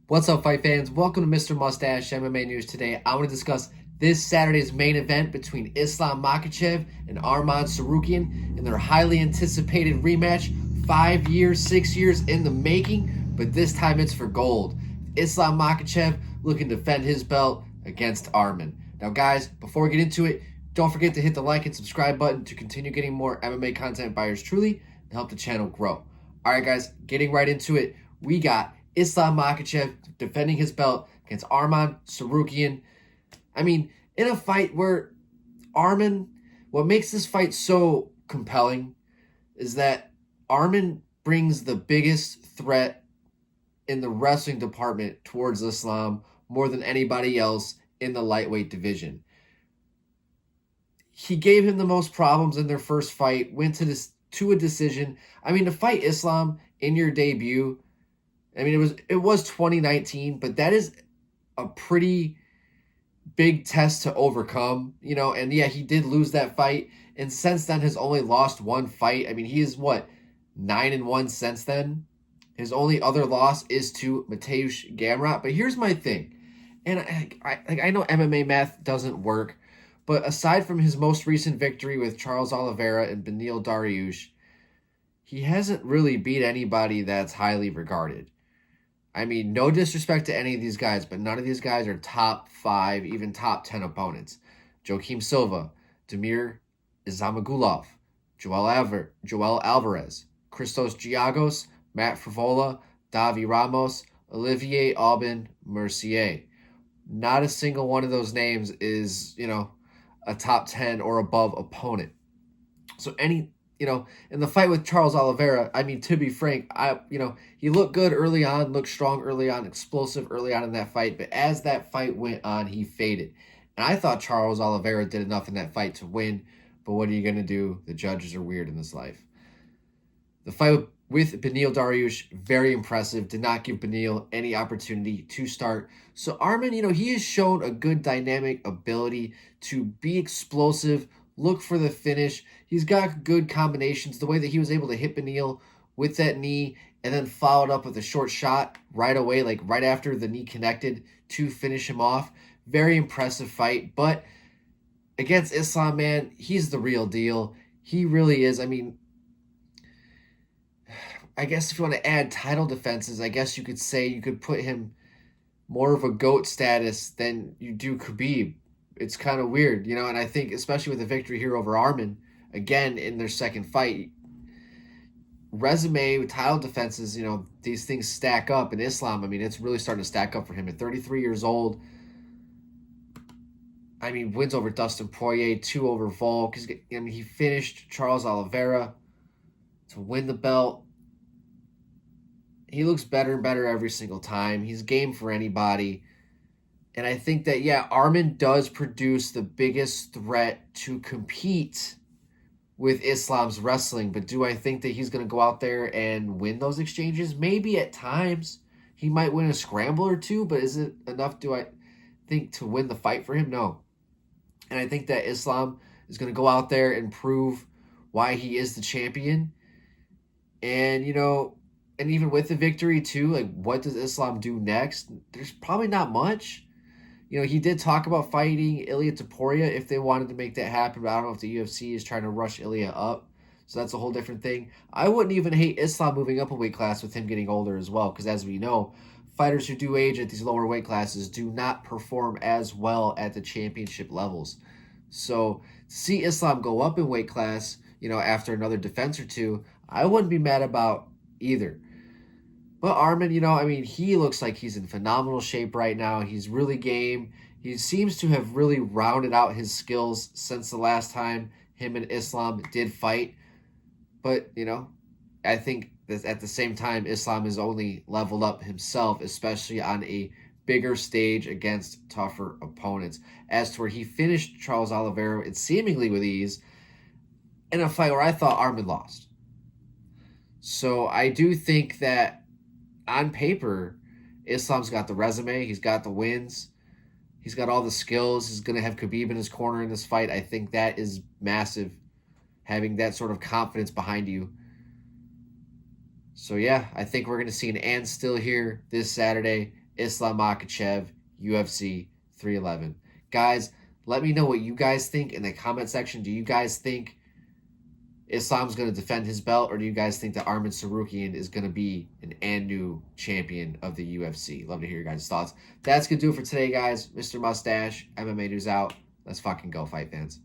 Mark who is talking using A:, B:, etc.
A: What's up, fight fans? Welcome to Mr. Mustache MMA News. Today, I want to discuss this Saturday's main event between Islam Makhachev and Arman Tsarukyan in their highly anticipated rematch. 5 years, 6 years in the making, but this time it's for gold. Islam Makhachev looking to defend his belt against Arman. Now, guys, before we get into it, don't forget to hit the like and subscribe button to continue getting more MMA content by yours truly and help the channel grow. All right, guys, getting right into it, we got Islam Makhachev defending his belt against Arman Tsarukyan. I mean, in a fight where Arman, what makes this fight so compelling is that Arman brings the biggest threat in the wrestling department towards Islam more than anybody else in the lightweight division. He gave him the most problems in their first fight, went to a decision. I mean, to fight Islam in your debut, I mean, it was 2019, but that is a pretty big test to overcome, and yeah, he did lose that fight, and since then has only lost one fight. I mean, he is 9-1 since then. His only other loss is to Mateusz Gamrot. But here's my thing, and I know MMA math doesn't work, but aside from his most recent victory with Charles Oliveira and Beneil Dariush, he hasn't really beat anybody that's highly regarded. I mean, no disrespect to any of these guys, but none of these guys are top 5, even top 10 opponents. Joaquim Silva, Damir Ismagulov, Joel Alvarez, Christos Giagos, Matt Frivola, Davi Ramos, Olivier Aubin Mercier. Not a single one of those names is, a top 10 or above opponent. So in the fight with Charles Oliveira, I mean, to be frank, he looked good early on, looked strong early on, explosive early on in that fight. But as that fight went on, he faded. And I thought Charles Oliveira did enough in that fight to win. But what are you going to do? The judges are weird in this life. The fight with Beneil Dariush, very impressive. Did not give Beneil any opportunity to start. So Arman, he has shown a good dynamic ability to be explosive, look for the finish. He's got good combinations. The way that he was able to hit Beneil with that knee and then followed up with a short shot right away, like right after the knee connected to finish him off. Very impressive fight. But against Islam, man, he's the real deal. He really is. I mean, I guess if you want to add title defenses, I guess you could say you could put him more of a GOAT status than you do Khabib. It's kind of weird, and I think especially with the victory here over Arman, again, in their second fight, resume, title defenses, these things stack up. In Islam, I mean, it's really starting to stack up for him. At 33 years old, I mean, wins over Dustin Poirier, 2 over Volk. He finished Charles Oliveira to win the belt. He looks better and better every single time. He's game for anybody. And I think that, yeah, Arman does produce the biggest threat to compete with Islam's wrestling. But do I think that he's going to go out there and win those exchanges? Maybe at times. He might win a scramble or two, but is it enough, do I think, to win the fight for him? No. And I think that Islam is going to go out there and prove why he is the champion. And, and even with the victory, too, like, what does Islam do next? There's probably not much. He did talk about fighting Ilia Topuria if they wanted to make that happen, but I don't know if the UFC is trying to rush Ilia up. So that's a whole different thing. I wouldn't even hate Islam moving up a weight class with him getting older as well, because as we know, fighters who do age at these lower weight classes do not perform as well at the championship levels. So to see Islam go up in weight class, after another defense or two, I wouldn't be mad about either. But Arman, I mean, he looks like he's in phenomenal shape right now. He's really game. He seems to have really rounded out his skills since the last time him and Islam did fight. But, I think that at the same time, Islam has only leveled up himself, especially on a bigger stage against tougher opponents. As to where he finished Charles Oliveira, and seemingly with ease, in a fight where I thought Arman lost. So I do think that on paper, Islam's got the resume. He's got the wins. He's got all the skills. He's going to have Khabib in his corner in this fight. I think that is massive, having that sort of confidence behind you. So, yeah, I think we're going to see an and still here this Saturday. Islam Makhachev, UFC 311. Guys, let me know what you guys think in the comment section. Do you guys think Islam's going to defend his belt, or do you guys think that Arman Tsarukyan is going to be an new champion of the UFC? Love to hear your guys' thoughts. That's going to do it for today, guys. Mr. Mustache, MMA News out. Let's fucking go, fight fans.